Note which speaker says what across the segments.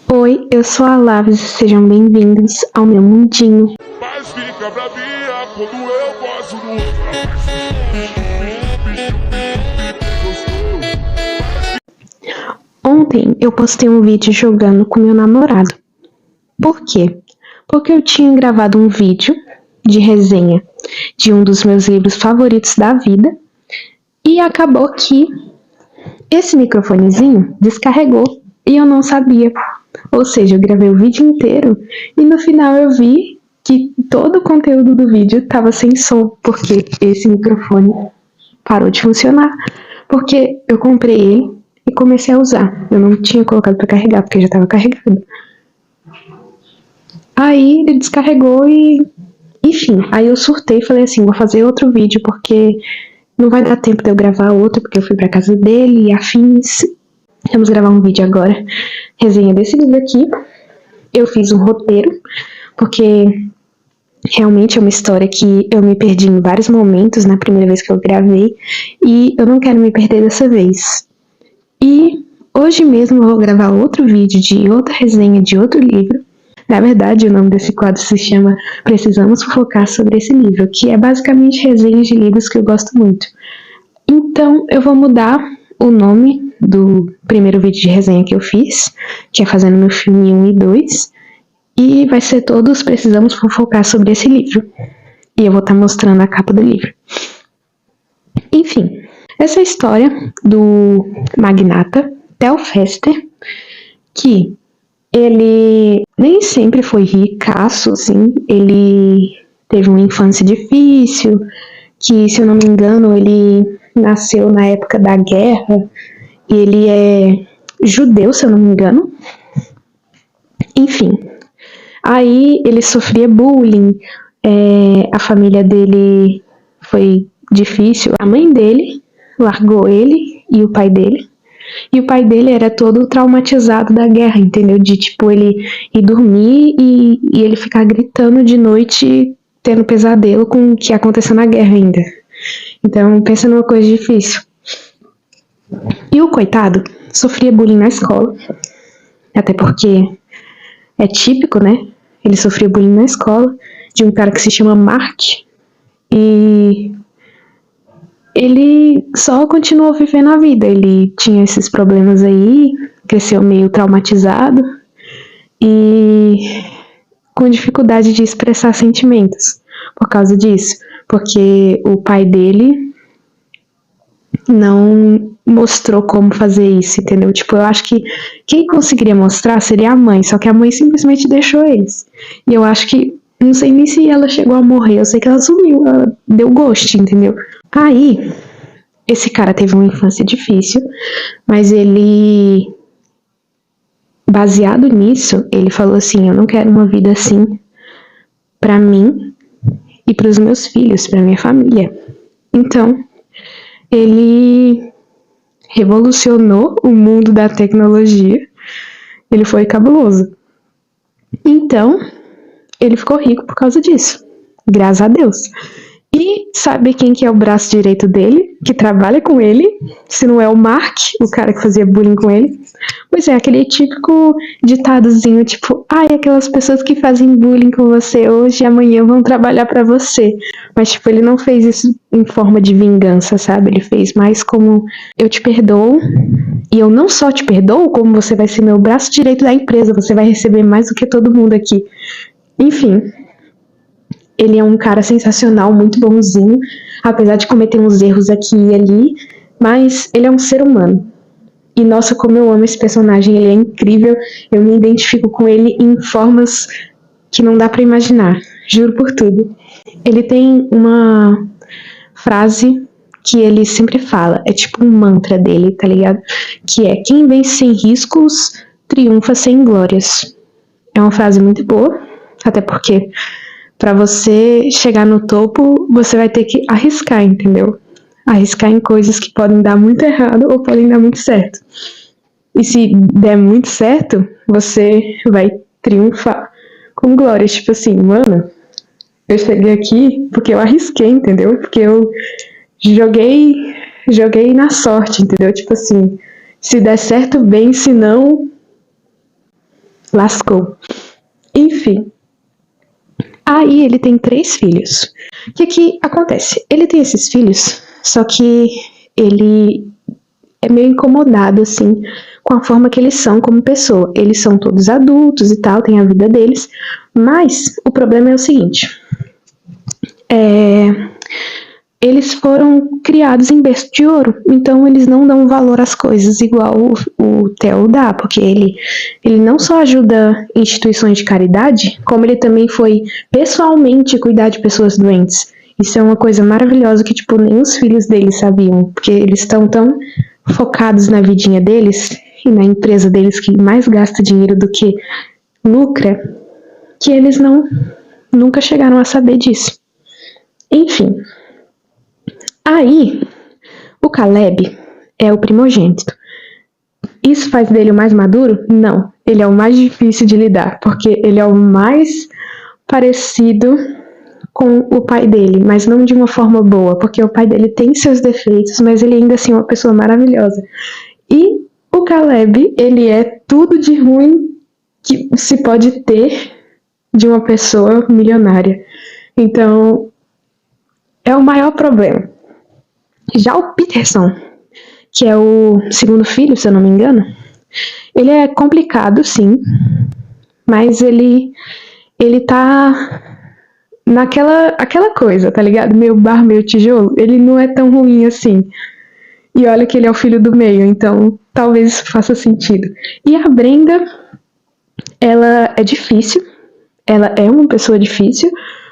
Speaker 1: Oi, eu sou a Lavis e sejam bem-vindos ao meu mundinho.
Speaker 2: Mas fica bravinha quando eu gosto do...
Speaker 1: Ontem eu postei um vídeo jogando com meu namorado. Por quê? Porque eu tinha gravado um vídeo de resenha de um dos meus livros favoritos da vida e acabou que esse microfonezinho descarregou e eu não sabia. Ou seja, eu gravei o vídeo inteiro e no final eu vi que todo o conteúdo do vídeo estava sem som, porque esse microfone parou de funcionar. Porque eu comprei ele e comecei a usar. Eu não tinha colocado para carregar, porque já estava carregado. Aí ele descarregou e... Enfim, aí eu surtei e falei assim, vou fazer outro vídeo, porque não vai dar tempo de eu gravar outro, porque eu fui pra casa dele e afins. Vamos gravar um vídeo agora, resenha desse livro aqui. Eu fiz um roteiro, porque realmente é uma história que eu me perdi em vários momentos na primeira vez que eu gravei, e eu não quero me perder dessa vez. E hoje mesmo eu vou gravar outro vídeo de outra resenha de outro livro. Na verdade, o nome desse quadro se chama Precisamos Focar sobre esse livro, que é basicamente resenhas de livros que eu gosto muito. Então, eu vou mudar o nome do primeiro vídeo de resenha que eu fiz, que é Fazendo Meu Filme 1 e 2, e vai ser todos Precisamos Focar sobre esse livro. E eu vou estar mostrando a capa do livro. Enfim, essa história do magnata Tel Fester, que ele nem sempre foi ricaço, assim, ele teve uma infância difícil, que, se eu não me engano, ele nasceu na época da guerra, e ele é judeu, se eu não me engano. Enfim, aí ele sofria bullying, a família dele foi difícil, a mãe dele largou ele e o pai dele. E o pai dele era todo traumatizado da guerra, entendeu? De, tipo, ele ir dormir e ele ficar gritando de noite, tendo pesadelo com o que aconteceu na guerra ainda. Então, pensa numa coisa difícil. E o coitado sofria bullying na escola, até porque é típico, né? Ele sofria bullying na escola, de um cara que se chama Mark, e ele só continuou vivendo a vida. Ele tinha esses problemas aí, cresceu meio traumatizado e com dificuldade de expressar sentimentos por causa disso, porque o pai dele não mostrou como fazer isso, entendeu? Tipo, eu acho que quem conseguiria mostrar seria a mãe, só que a mãe simplesmente deixou eles. E eu acho que, não sei nem se ela chegou a morrer, eu sei que ela sumiu, ela deu ghost, entendeu? Aí, esse cara teve uma infância difícil, mas ele, baseado nisso, ele falou assim, eu não quero uma vida assim pra mim e pros meus filhos, pra minha família. Então, ele revolucionou o mundo da tecnologia, ele foi cabuloso. Então, ele ficou rico por causa disso, graças a Deus. E sabe quem que é o braço direito dele, que trabalha com ele, se não é o Mark, o cara que fazia bullying com ele? Pois é, aquele típico ditadozinho, tipo, ai, aquelas pessoas que fazem bullying com você hoje e amanhã vão trabalhar pra você. Mas, tipo, ele não fez isso em forma de vingança, sabe? Ele fez mais como, eu te perdoo, e eu não só te perdoo, como você vai ser meu braço direito da empresa, você vai receber mais do que todo mundo aqui. Enfim, ele é um cara sensacional, muito bonzinho, apesar de cometer uns erros aqui e ali, mas ele é um ser humano. E nossa, como eu amo esse personagem, ele é incrível, eu me identifico com ele em formas que não dá pra imaginar, juro por tudo. Ele tem uma frase que ele sempre fala, é tipo um mantra dele, tá ligado? Que é, quem vence sem riscos, triunfa sem glórias. É uma frase muito boa, até porque pra você chegar no topo, você vai ter que arriscar, entendeu? Arriscar em coisas que podem dar muito errado ou podem dar muito certo. E se der muito certo, você vai triunfar com glória. Tipo assim, mano, eu cheguei aqui porque eu arrisquei, entendeu? Porque eu joguei na sorte, entendeu? Tipo assim, se der certo, bem, se não, lascou. Enfim. Aí ele tem 3 filhos. O que acontece? Ele tem esses filhos, só que ele é meio incomodado, assim, com a forma que eles são como pessoa. Eles são todos adultos e tal, têm a vida deles, mas o problema é o seguinte. Eles foram criados em berço de ouro, então eles não dão valor às coisas igual o Theo dá, porque ele não só ajuda instituições de caridade, como ele também foi pessoalmente cuidar de pessoas doentes. Isso é uma coisa maravilhosa que, tipo, nem os filhos dele sabiam, porque eles estão tão focados na vidinha deles e na empresa deles que mais gasta dinheiro do que lucra, que eles nunca chegaram a saber disso. Enfim. Aí, o Caleb é o primogênito. Isso faz dele o mais maduro? Não. Ele é o mais difícil de lidar, porque ele é o mais parecido com o pai dele, mas não de uma forma boa, porque o pai dele tem seus defeitos, mas ele ainda assim é uma pessoa maravilhosa. E o Caleb, ele é tudo de ruim que se pode ter de uma pessoa milionária. Então, é o maior problema. Já o Peterson, que é o segundo filho, se eu não me engano, ele é complicado, sim, mas ele tá aquela coisa, tá ligado? Meio barro, meio tijolo. Ele não é tão ruim assim. E olha que ele é o filho do meio, então talvez isso faça sentido. E a Brenda, ela é difícil, ela é uma pessoa difícil,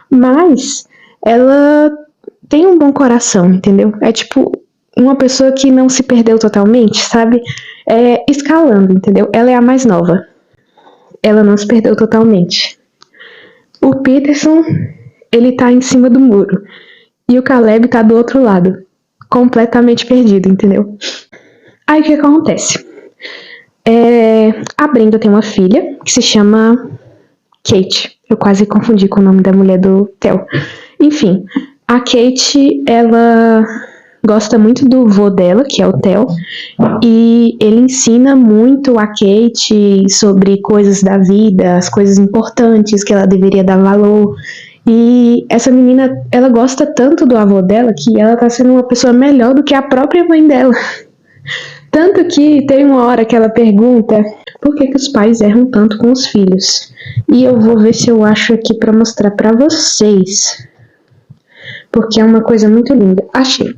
Speaker 1: mas ela tem um bom coração, entendeu? É tipo uma pessoa que não se perdeu totalmente, sabe? Escalando, entendeu? Ela é a mais nova. Ela não se perdeu totalmente. O Peterson, ele tá em cima do muro. E o Caleb tá do outro lado. Completamente perdido, entendeu? Aí o que acontece? A Brenda tem uma filha que se chama Kate. Eu quase confundi com o nome da mulher do Theo. Enfim, a Kate, ela gosta muito do vô dela, que é o Theo, e ele ensina muito a Kate sobre coisas da vida, as coisas importantes que ela deveria dar valor. E essa menina, ela gosta tanto do avô dela que ela tá sendo uma pessoa melhor do que a própria mãe dela. Tanto que tem uma hora que ela pergunta por que os pais erram tanto com os filhos. E eu vou ver se eu acho aqui pra mostrar pra vocês. Porque é uma coisa muito linda. Achei.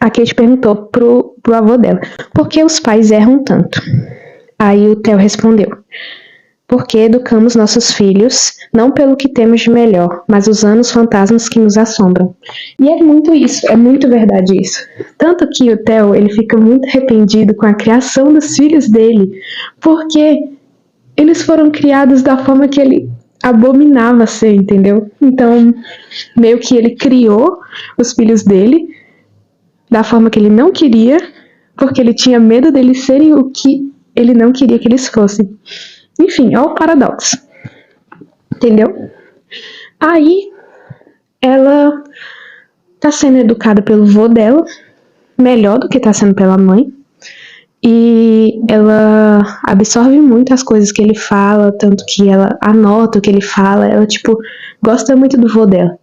Speaker 1: A Kate perguntou pro avô dela, por que os pais erram tanto? Aí o Theo respondeu, porque educamos nossos filhos, não pelo que temos de melhor, mas usando os fantasmas que nos assombram. E é muito isso, é muito verdade isso. Tanto que o Theo, ele fica muito arrependido com a criação dos filhos dele, porque eles foram criados da forma que ele abominava ser, entendeu? Então, meio que ele criou os filhos dele da forma que ele não queria, porque ele tinha medo deles serem o que ele não queria que eles fossem. Enfim, olha o paradoxo. Entendeu? Aí, ela tá sendo educada pelo vô dela, melhor do que tá sendo pela mãe, e ela absorve muito as coisas que ele fala, tanto que ela anota o que ele fala, ela, tipo, gosta muito do vô dela.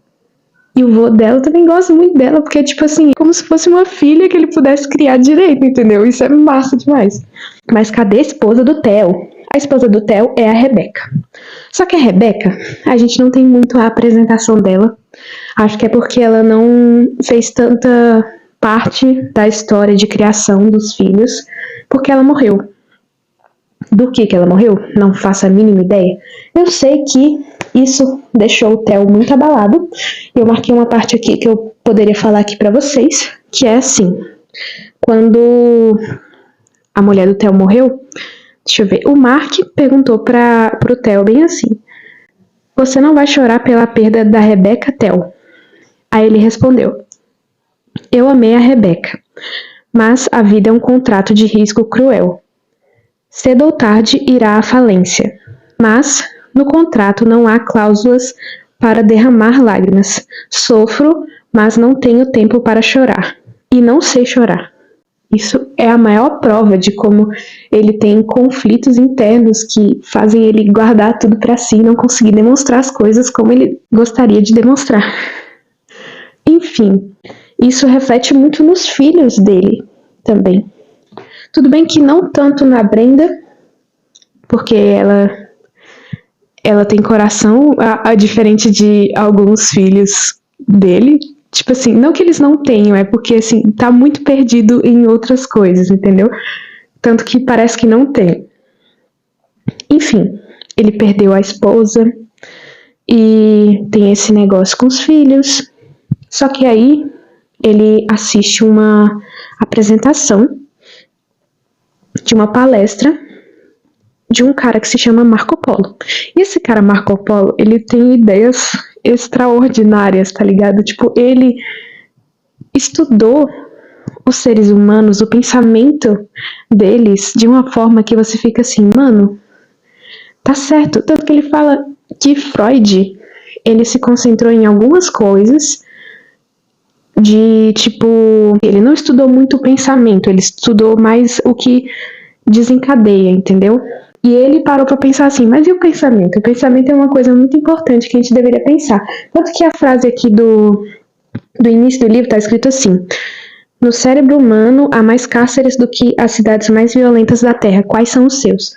Speaker 1: E o vô dela também gosta muito dela, porque é tipo assim, como se fosse uma filha que ele pudesse criar direito, entendeu? Isso é massa demais. Mas cadê a esposa do Theo? A esposa do Theo é a Rebeca. Só que a Rebeca, a gente não tem muito a apresentação dela. Acho que é porque ela não fez tanta parte da história de criação dos filhos, porque ela morreu. Do que ela morreu? Não faço a mínima ideia. Eu sei que isso deixou o Theo muito abalado. Eu marquei uma parte aqui que eu poderia falar aqui pra vocês, que é assim. Quando a mulher do Theo morreu, deixa eu ver, o Mark perguntou pro Theo bem assim, você não vai chorar pela perda da Rebeca, Theo? Aí ele respondeu, eu amei a Rebeca, mas a vida é um contrato de risco cruel. Cedo ou tarde irá à falência, mas no contrato não há cláusulas para derramar lágrimas. Sofro, mas não tenho tempo para chorar, e não sei chorar. Isso é a maior prova de como ele tem conflitos internos que fazem ele guardar tudo pra si e não conseguir demonstrar as coisas como ele gostaria de demonstrar. Enfim, isso reflete muito nos filhos dele também. Tudo bem que não tanto na Brenda, porque ela tem coração, a diferente de alguns filhos dele. Tipo assim, não que eles não tenham, é porque assim, tá muito perdido em outras coisas, entendeu? Tanto que parece que não tem. Enfim, ele perdeu a esposa e tem esse negócio com os filhos. Só que aí ele assiste uma apresentação de uma palestra de um cara que se chama Marco Polo. E esse cara Marco Polo, ele tem ideias extraordinárias, tá ligado? Tipo, ele estudou os seres humanos, o pensamento deles, de uma forma que você fica assim, mano, tá certo. Tanto que ele fala que Freud, ele se concentrou em algumas coisas de, tipo, ele não estudou muito o pensamento, ele estudou mais o que desencadeia, entendeu? E ele parou pra pensar assim, mas e o pensamento? O pensamento é uma coisa muito importante que a gente deveria pensar. Tanto que a frase aqui do início do livro tá escrito assim: no cérebro humano há mais cárceres do que as cidades mais violentas da Terra. Quais são os seus?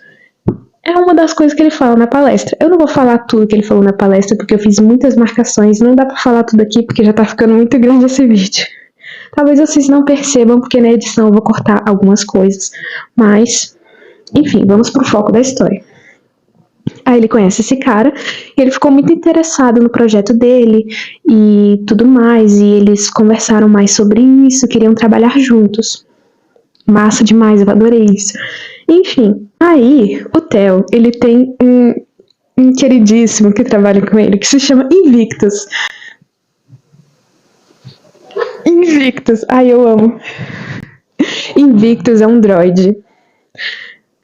Speaker 1: É uma das coisas que ele fala na palestra. Eu não vou falar tudo que ele falou na palestra, porque eu fiz muitas marcações. Não dá pra falar tudo aqui, porque já tá ficando muito grande esse vídeo. Talvez vocês não percebam, porque na edição eu vou cortar algumas coisas. Mas, enfim, vamos pro foco da história. Aí ele conhece esse cara e ele ficou muito interessado no projeto dele e tudo mais, e eles conversaram mais sobre isso, queriam trabalhar juntos. Massa demais, eu adorei isso. Enfim, aí o Theo, ele tem um queridíssimo que trabalha com ele, que se chama Invictus. Invictus, ai eu amo. Invictus é um droide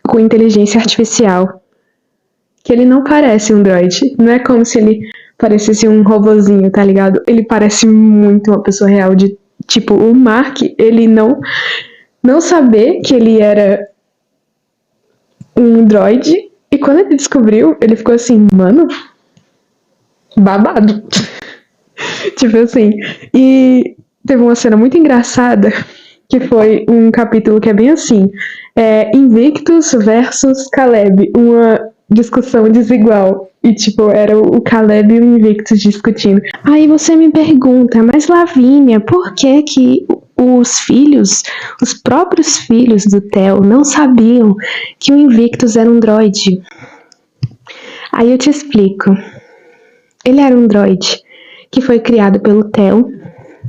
Speaker 1: com inteligência artificial, que ele não parece um droid, não é como se ele parecesse um robozinho, tá ligado? Ele parece muito uma pessoa real, de tipo, o Mark, ele não saber que ele era um droid, e quando ele descobriu, ele ficou assim, mano, babado. Tipo assim, e teve uma cena muito engraçada, que foi um capítulo que é bem assim, Invictus versus Caleb, uma discussão desigual. E, tipo, era o Caleb e o Invictus discutindo. Aí você me pergunta, mas Lavínia, por que que os próprios filhos do Theo não sabiam que o Invictus era um droide? Aí eu te explico. Ele era um droide que foi criado pelo Theo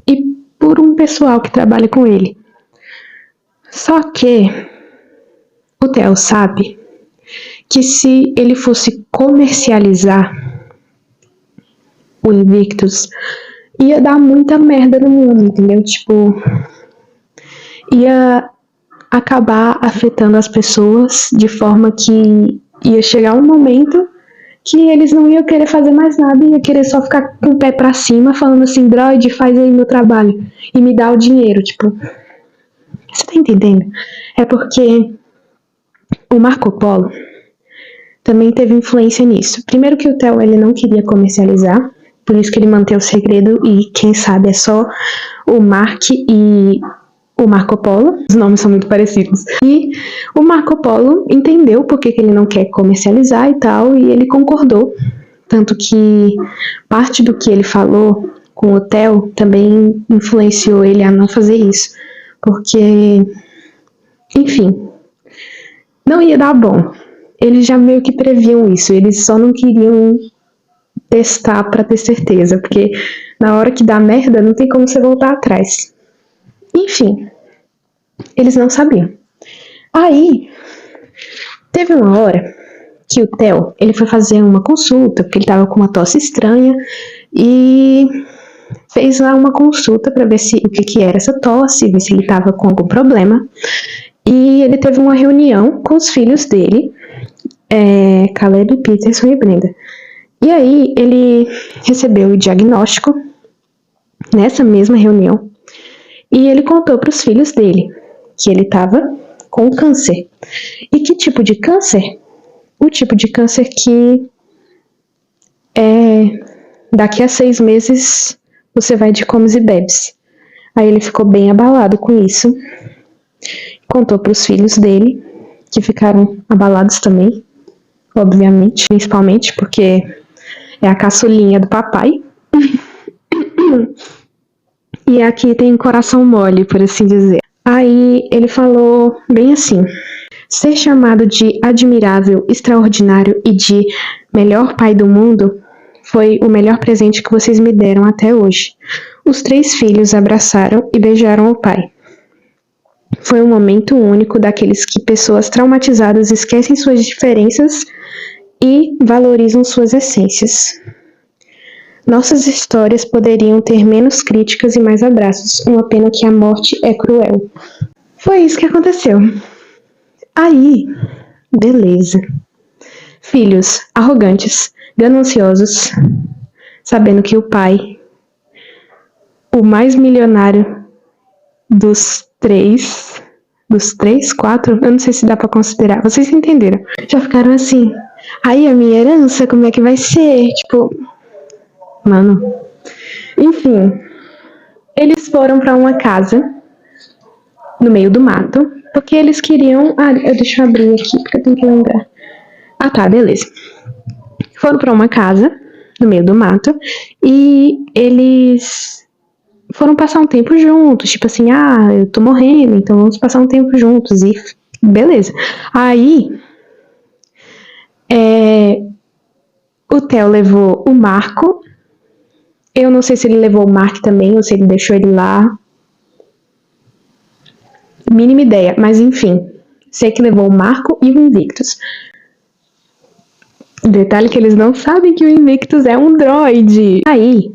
Speaker 1: e por um pessoal que trabalha com ele. Só que o Theo sabe que se ele fosse comercializar o Invictus, ia dar muita merda no mundo, entendeu? Tipo, ia acabar afetando as pessoas de forma que ia chegar um momento que eles não iam querer fazer mais nada, ia querer só ficar com o pé pra cima, falando assim, droid, faz aí meu trabalho e me dá o dinheiro, tipo. Você tá entendendo? É porque o Marco Polo também teve influência nisso. Primeiro que o Theo, ele não queria comercializar, por isso que ele manteve o segredo, e quem sabe é só o Mark e o Marco Polo, os nomes são muito parecidos. E o Marco Polo entendeu por que ele não quer comercializar e tal, e ele concordou. Tanto que parte do que ele falou com o Theo também influenciou ele a não fazer isso. Porque, enfim, não ia dar bom. Eles já meio que previam isso, eles só não queriam testar pra ter certeza, porque na hora que dá merda não tem como você voltar atrás. Enfim, eles não sabiam. Aí, teve uma hora que o Theo, ele foi fazer uma consulta, porque ele tava com uma tosse estranha, e fez lá uma consulta pra ver o que era essa tosse, ver se ele tava com algum problema. E ele teve uma reunião com os filhos dele, Caleb, Peterson e Brenda. E aí ele recebeu o diagnóstico nessa mesma reunião e ele contou para os filhos dele que ele tava com câncer. E que tipo de câncer? O tipo de câncer que daqui a 6 meses você vai de comes e bebes. Aí ele ficou bem abalado com isso. Contou pros filhos dele, que ficaram abalados também, obviamente, principalmente porque é a caçulinha do papai. E aqui tem coração mole, por assim dizer. Aí ele falou bem assim: ser chamado de admirável, extraordinário e de melhor pai do mundo foi o melhor presente que vocês me deram até hoje. Os 3 filhos abraçaram e beijaram o pai. Foi um momento único daqueles que pessoas traumatizadas esquecem suas diferenças e valorizam suas essências. Nossas histórias poderiam ter menos críticas e mais abraços. Uma pena que a morte é cruel. Foi isso que aconteceu. Aí, beleza. Filhos arrogantes, gananciosos, sabendo que o pai, o mais milionário dos 4, eu não sei se dá pra considerar, vocês entenderam. Já ficaram assim, aí a minha herança, como é que vai ser? Tipo, mano. Enfim, eles foram pra uma casa no meio do mato, porque eles queriam... deixa eu abrir aqui, porque eu tenho que lembrar. Tá, beleza. Foram pra uma casa no meio do mato e eles foram passar um tempo juntos, tipo assim, eu tô morrendo, então vamos passar um tempo juntos, e beleza. Aí, o Theo levou o Marco, eu não sei se ele levou o Mark também, ou se ele deixou ele lá, mínima ideia, mas enfim, sei que levou o Marco e o Invictus. Detalhe que eles não sabem que o Invictus é um droid. Aí,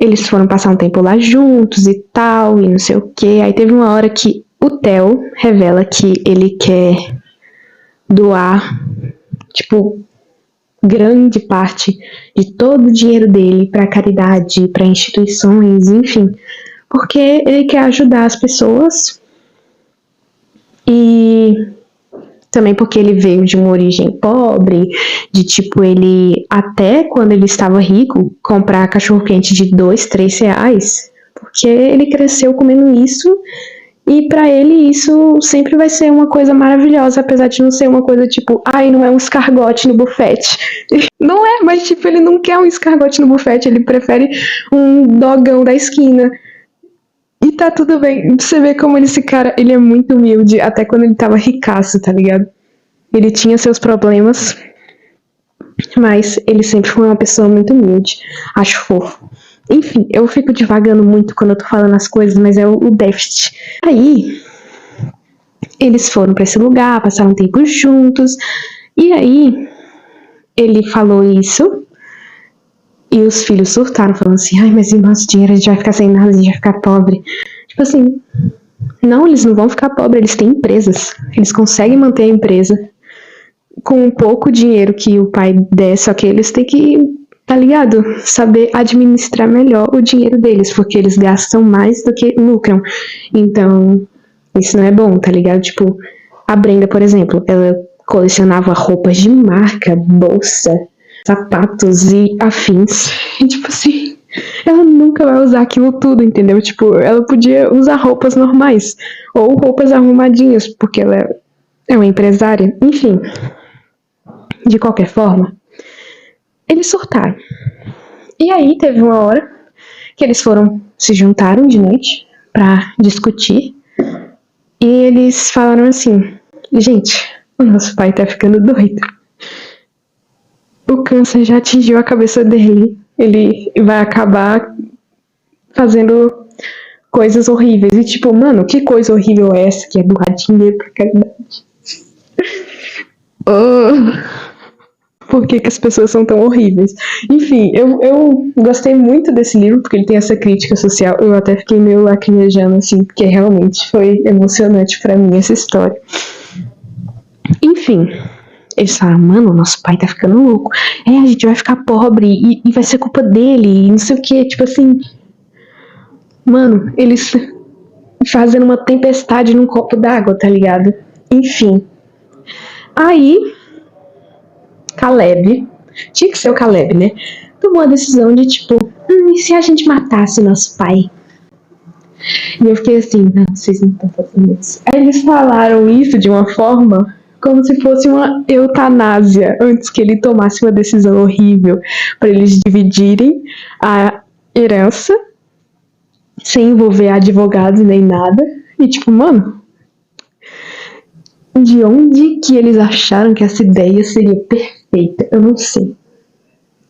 Speaker 1: eles foram passar um tempo lá juntos e tal, e não sei o que. Aí teve uma hora que o Theo revela que ele quer doar, tipo, grande parte de todo o dinheiro dele pra caridade, pra instituições, enfim. Porque ele quer ajudar as pessoas e também porque ele veio de uma origem pobre, de tipo, ele, até quando ele estava rico, comprar cachorro-quente de 2, 3 reais, porque ele cresceu comendo isso, e pra ele isso sempre vai ser uma coisa maravilhosa, apesar de não ser uma coisa tipo, não é um escargote no buffet. Não é, mas tipo, ele não quer um escargote no buffet, ele prefere um dogão da esquina. E tá tudo bem. Você vê como esse cara, ele é muito humilde, até quando ele tava ricaço, tá ligado? Ele tinha seus problemas, mas ele sempre foi uma pessoa muito humilde. Acho fofo. Enfim, eu fico divagando muito quando eu tô falando as coisas, mas é o déficit. Aí, eles foram pra esse lugar, passaram um tempo juntos, e aí, ele falou isso, e os filhos surtaram, falando assim, mas e nosso dinheiro, a gente vai ficar sem nada, a gente vai ficar pobre. Tipo assim, não, eles não vão ficar pobres, eles têm empresas. Eles conseguem manter a empresa com um pouco dinheiro que o pai der, só que eles têm que, tá ligado? Saber administrar melhor o dinheiro deles, porque eles gastam mais do que lucram. Então, isso não é bom, tá ligado? Tipo, a Brenda, por exemplo, ela colecionava roupas de marca, bolsa, sapatos e afins. E tipo assim, ela nunca vai usar aquilo tudo, entendeu? Tipo, ela podia usar roupas normais ou roupas arrumadinhas, porque ela é uma empresária. Enfim, de qualquer forma, eles surtaram. E aí teve uma hora que eles se juntaram de noite pra discutir. E eles falaram assim, gente, o nosso pai tá ficando doido. O câncer já atingiu a cabeça dele. Ele vai acabar fazendo coisas horríveis. E tipo, mano, que coisa horrível é essa que é doar dinheiro pra caridade? Por que as pessoas são tão horríveis? Enfim, eu gostei muito desse livro, porque ele tem essa crítica social. Eu até fiquei meio lacrimejando, assim, porque realmente foi emocionante pra mim essa história. Enfim, eles falaram, mano, nosso pai tá ficando louco. A gente vai ficar pobre e vai ser culpa dele, e não sei o que, tipo assim. Mano, eles fazendo uma tempestade num copo d'água, tá ligado? Enfim. Aí, Caleb, tinha que ser o Caleb, né? Tomou a decisão de tipo, e se a gente matasse nosso pai? E eu fiquei assim, não, vocês não estão fazendo isso. Aí eles falaram isso de uma forma como se fosse uma eutanásia, antes que ele tomasse uma decisão horrível para eles dividirem a herança sem envolver advogados nem nada. E tipo, mano, de onde que eles acharam que essa ideia seria perfeita? Eu não sei.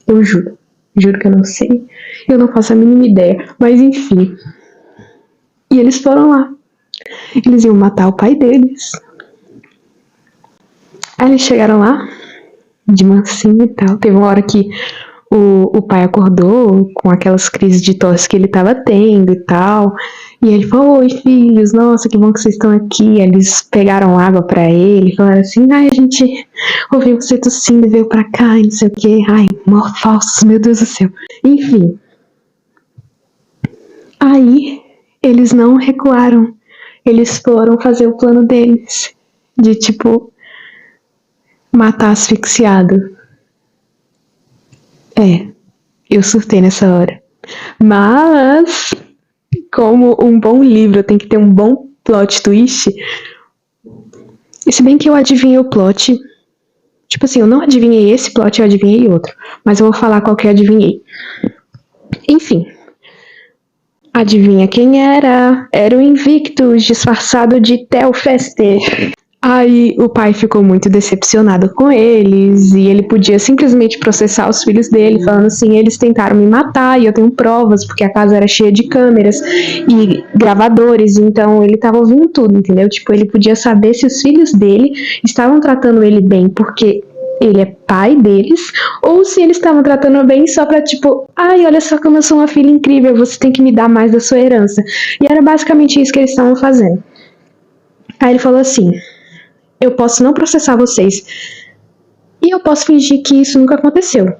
Speaker 1: Eu juro. Juro que eu não sei. Eu não faço a mínima ideia. Mas enfim. E eles foram lá. Eles iam matar o pai deles. Aí eles chegaram lá, de mansinho e tal. Teve uma hora que o pai acordou com aquelas crises de tosse que ele tava tendo e tal. E ele falou, oi filhos, nossa, que bom que vocês estão aqui. Eles pegaram água pra ele, falaram assim, ai, a gente ouviu você tossindo e veio pra cá e não sei o que. Ai, mó falsos, meu Deus do céu. Enfim. Aí, eles não recuaram. Eles foram fazer o plano deles. De, tipo, matar asfixiado. Eu surtei nessa hora. Mas, como um bom livro tem que ter um bom plot twist, e se bem que eu adivinhei o plot, tipo assim, eu não adivinhei esse plot, eu adivinhei outro, mas eu vou falar qual que eu adivinhei. Enfim, adivinha quem era? Era o Invictus, disfarçado de Telfester. Aí o pai ficou muito decepcionado com eles e ele podia simplesmente processar os filhos dele, falando assim, eles tentaram me matar e eu tenho provas, porque a casa era cheia de câmeras e gravadores, então ele tava ouvindo tudo, entendeu? Tipo, ele podia saber se os filhos dele estavam tratando ele bem porque ele é pai deles, ou se eles estavam tratando bem só pra tipo, ai, olha só como eu sou uma filha incrível, você tem que me dar mais da sua herança. E era basicamente isso que eles estavam fazendo. Aí ele falou assim, eu posso não processar vocês e eu posso fingir que isso nunca aconteceu,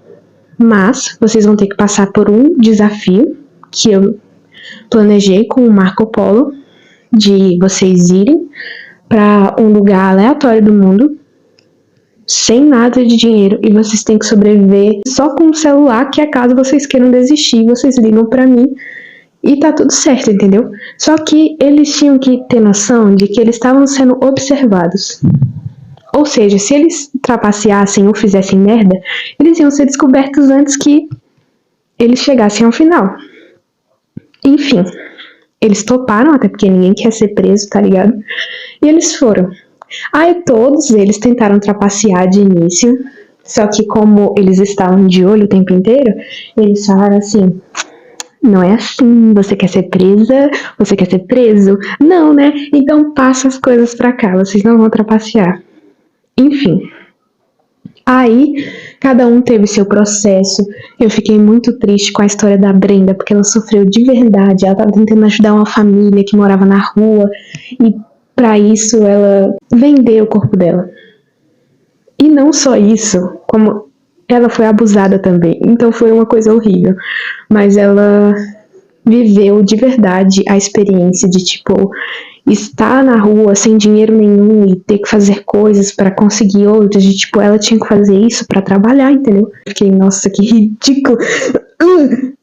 Speaker 1: mas vocês vão ter que passar por um desafio que eu planejei com o Marco Polo, de vocês irem para um lugar aleatório do mundo sem nada de dinheiro e vocês têm que sobreviver só com um celular, que caso vocês queiram desistir, vocês ligam pra mim e tá tudo certo, entendeu? Só que eles tinham que ter noção de que eles estavam sendo observados. Ou seja, se eles trapaceassem ou fizessem merda, eles iam ser descobertos antes que eles chegassem ao final. Enfim, eles toparam, até porque ninguém quer ser preso, tá ligado? E eles foram. Aí todos eles tentaram trapacear de início, só que como eles estavam de olho o tempo inteiro, eles falaram assim, não é assim, você quer ser presa, você quer ser preso? Não, né? Então passa as coisas pra cá, vocês não vão trapacear. Enfim. Aí, cada um teve seu processo. Eu fiquei muito triste com a história da Brenda, porque ela sofreu de verdade. Ela estava tentando ajudar uma família que morava na rua, e para isso ela vendeu o corpo dela. E não só isso, como ela foi abusada também. Então foi uma coisa horrível. Mas ela viveu de verdade a experiência de, tipo, estar na rua sem dinheiro nenhum e ter que fazer coisas para conseguir outras, de tipo, ela tinha que fazer isso para trabalhar, entendeu? Fiquei, nossa, que ridículo.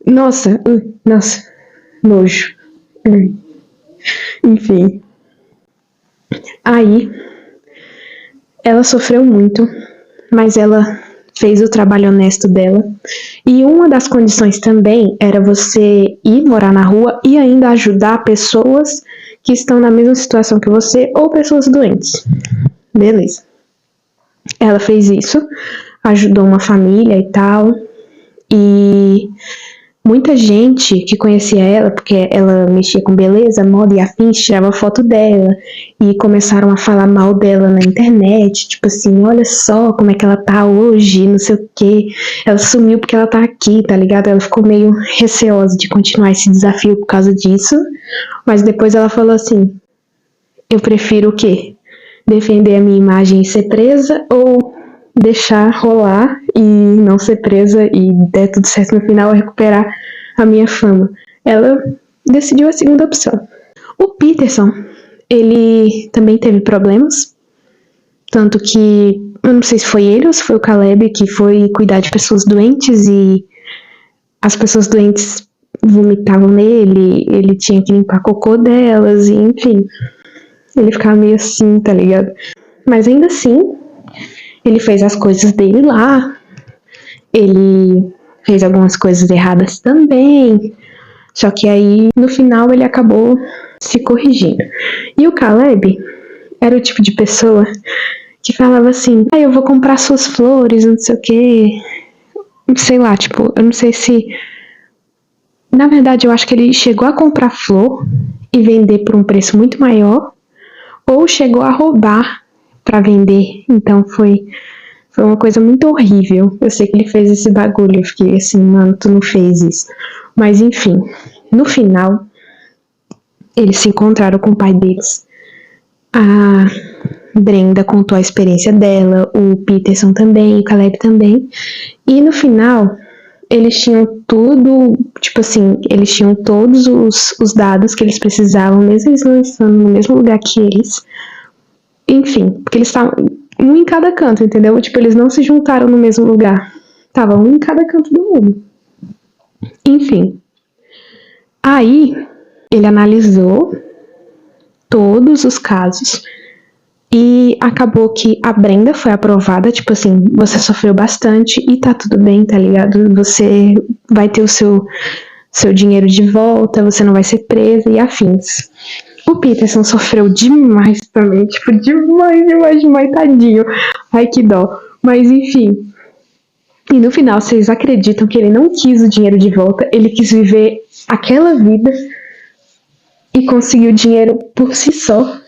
Speaker 1: Nossa, nojo. Enfim. Aí, ela sofreu muito, mas ela fez o trabalho honesto dela. E uma das condições também era você ir morar na rua e ainda ajudar pessoas que estão na mesma situação que você ou pessoas doentes. Beleza. Ela fez isso, ajudou uma família e tal. E muita gente que conhecia ela, porque ela mexia com beleza, moda e afins, tirava foto dela e começaram a falar mal dela na internet, tipo assim, olha só como é que ela tá hoje, não sei o que, ela sumiu porque ela tá aqui, tá ligado? Ela ficou meio receosa de continuar esse desafio por causa disso, mas depois ela falou assim, eu prefiro o quê? Defender a minha imagem e ser presa ou deixar rolar e não ser presa e der tudo certo no final, recuperar a minha fama. Ela decidiu a segunda opção. O Peterson, ele também teve problemas, tanto que, eu não sei se foi ele ou se foi o Caleb que foi cuidar de pessoas doentes e as pessoas doentes vomitavam nele, ele tinha que limpar cocô delas, e enfim, ele ficava meio assim, tá ligado? Mas ainda assim, ele fez as coisas dele lá, ele fez algumas coisas erradas também, só que aí, no final, ele acabou se corrigindo. E o Caleb era o tipo de pessoa que falava assim, eu vou comprar suas flores, não sei o quê. Sei lá, tipo, eu não sei se... Na verdade, eu acho que ele chegou a comprar flor e vender por um preço muito maior, ou chegou a roubar pra vender. Então foi uma coisa muito horrível. Eu sei que ele fez esse bagulho, eu fiquei assim, mano, tu não fez isso. Mas enfim, no final, eles se encontraram com o pai deles. A Brenda contou a experiência dela, o Peterson também, o Caleb também. E no final, eles tinham tudo, tipo assim, eles tinham todos os dados que eles precisavam, mesmo eles não estando no mesmo lugar que eles. Enfim, porque eles estavam um em cada canto, entendeu? Tipo, eles não se juntaram no mesmo lugar. Estavam um em cada canto do mundo. Enfim. Aí, ele analisou todos os casos e acabou que a Brenda foi aprovada, tipo assim, você sofreu bastante e tá tudo bem, tá ligado? Você vai ter o seu dinheiro de volta, você não vai ser presa e afins. O Peterson sofreu demais também, tipo, demais, tadinho. Ai, que dó. Mas, enfim. E no final, vocês acreditam que ele não quis o dinheiro de volta, ele quis viver aquela vida e conseguiu dinheiro por si só.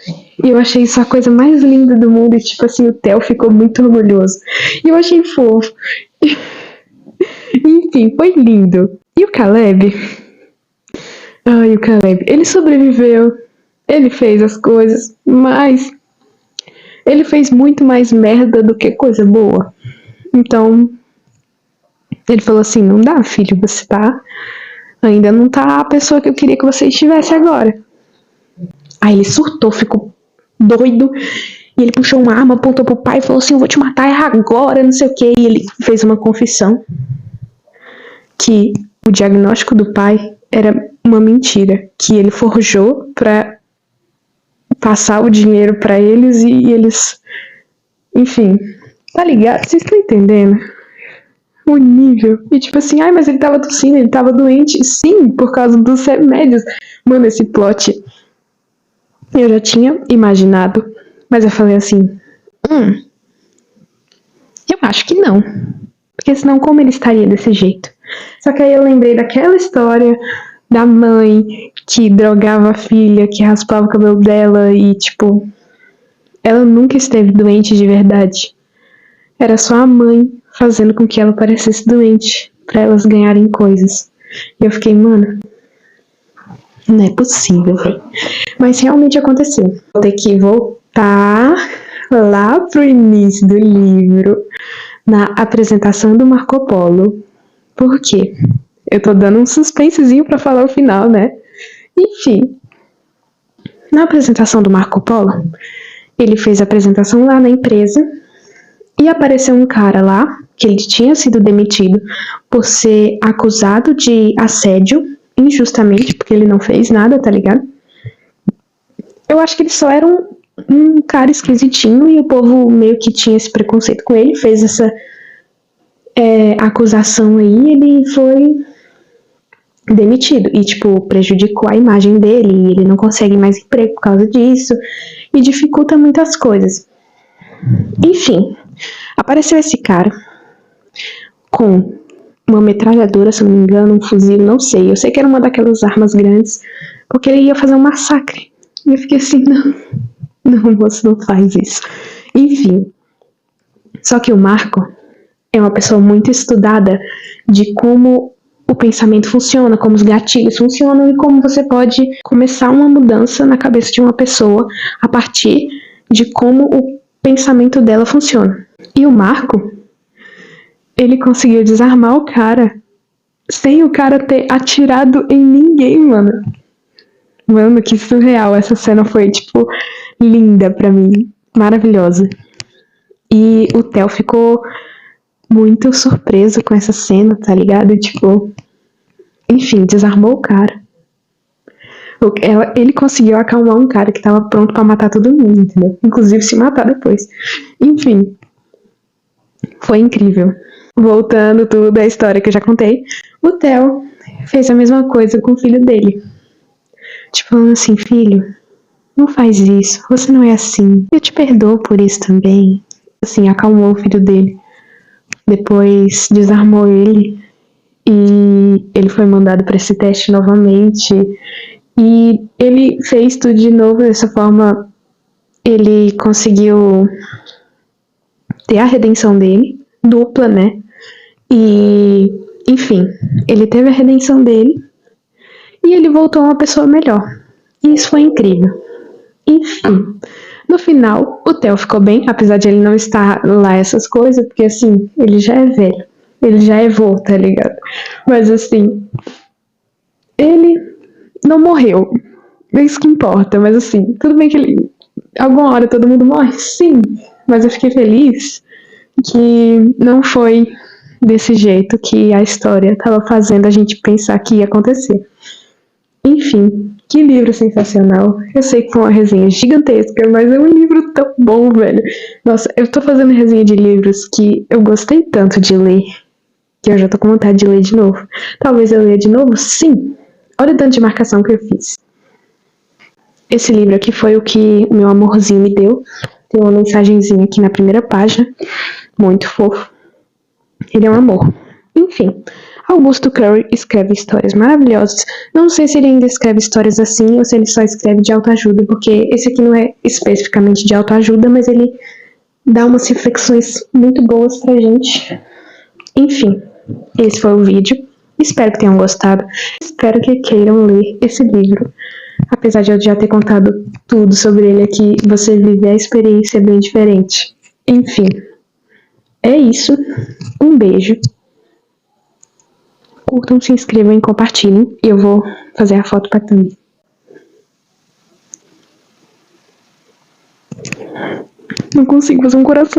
Speaker 1: E eu achei isso a coisa mais linda do mundo. E, tipo assim, o Theo ficou muito orgulhoso. E eu achei fofo. Enfim, foi lindo. E o Caleb? Ai, o Caleb. Ele sobreviveu. Ele fez as coisas, mas ele fez muito mais merda do que coisa boa. Então, ele falou assim, não dá, filho, você tá... Ainda não tá a pessoa que eu queria que você estivesse agora. Aí ele surtou, ficou doido. E ele puxou uma arma, apontou pro pai e falou assim, eu vou te matar agora, não sei o que. E ele fez uma confissão que o diagnóstico do pai era uma mentira, que ele forjou pra passar o dinheiro pra eles e eles... Enfim, tá ligado? Vocês estão entendendo? O nível. E tipo assim, mas ele tava tossindo, ele tava doente. Sim, por causa dos remédios. Mano, esse plot eu já tinha imaginado, mas eu falei assim, eu acho que não. Porque senão como ele estaria desse jeito? Só que aí eu lembrei daquela história da mãe que drogava a filha, que raspava o cabelo dela e tipo, ela nunca esteve doente de verdade. Era só a mãe fazendo com que ela parecesse doente, pra elas ganharem coisas. E eu fiquei, mano, não é possível, velho. Mas realmente aconteceu. Vou ter que voltar lá pro início do livro, na apresentação do Marco Polo. Por quê? Eu tô dando um suspensezinho pra falar o final, né? Enfim, na apresentação do Marco Polo, ele fez a apresentação lá na empresa e apareceu um cara lá, que ele tinha sido demitido por ser acusado de assédio, injustamente, porque ele não fez nada, tá ligado? Eu acho que ele só era um cara esquisitinho e o povo meio que tinha esse preconceito com ele, fez essa acusação aí, ele foi demitido e, tipo, prejudicou a imagem dele e ele não consegue mais emprego por causa disso e dificulta muitas coisas. Enfim, apareceu esse cara com uma metralhadora, se não me engano, um fuzil, não sei. Eu sei que era uma daquelas armas grandes, porque ele ia fazer um massacre. E eu fiquei assim, não, moço, não faz isso. Enfim, só que o Marco é uma pessoa muito estudada de como o pensamento funciona, como os gatilhos funcionam e como você pode começar uma mudança na cabeça de uma pessoa a partir de como o pensamento dela funciona. E o Marco, ele conseguiu desarmar o cara sem o cara ter atirado em ninguém, mano. Mano, que surreal. Essa cena foi, tipo, linda pra mim. Maravilhosa. E o Theo ficou muito surpreso com essa cena, tá ligado? Tipo, enfim, desarmou o cara. Ele conseguiu acalmar um cara que tava pronto pra matar todo mundo, entendeu? Inclusive se matar depois. Enfim, foi incrível. Voltando tudo da história que eu já contei, o Theo fez a mesma coisa com o filho dele. Tipo, falando assim, filho, não faz isso, você não é assim. Eu te perdoo por isso também. Assim, acalmou o filho dele. Depois desarmou ele e ele foi mandado para esse teste novamente. E ele fez tudo de novo. Dessa forma, ele conseguiu ter a redenção dele, dupla, né? E, enfim, ele teve a redenção dele e ele voltou uma pessoa melhor. E isso foi incrível. Enfim, no final, o Theo ficou bem, apesar de ele não estar lá essas coisas, porque assim, ele já é velho. Ele já é vô, tá ligado? Mas assim, ele não morreu. É isso que importa, mas assim, tudo bem que ele. Alguma hora todo mundo morre? Sim. Mas eu fiquei feliz que não foi desse jeito que a história estava fazendo a gente pensar que ia acontecer. Enfim, que livro sensacional. Eu sei que foi uma resenha gigantesca, mas é um livro tão bom, velho. Nossa, eu tô fazendo resenha de livros que eu gostei tanto de ler, que eu já tô com vontade de ler de novo. Talvez eu leia de novo? Sim. Olha o tanto de marcação que eu fiz. Esse livro aqui foi o que o meu amorzinho me deu. Tem uma mensagenzinha aqui na primeira página. Muito fofo. Ele é um amor. Enfim, Augusto Curry escreve histórias maravilhosas. Não sei se ele ainda escreve histórias assim ou se ele só escreve de autoajuda, porque esse aqui não é especificamente de autoajuda, mas ele dá umas reflexões muito boas pra gente. Enfim, esse foi o vídeo. Espero que tenham gostado. Espero que queiram ler esse livro. Apesar de eu já ter contado tudo sobre ele aqui, você vive a experiência bem diferente. Enfim, é isso. Um beijo. Curtam, se inscrevam e compartilhem. E eu vou fazer a foto pra Tami. Não consigo fazer um coração.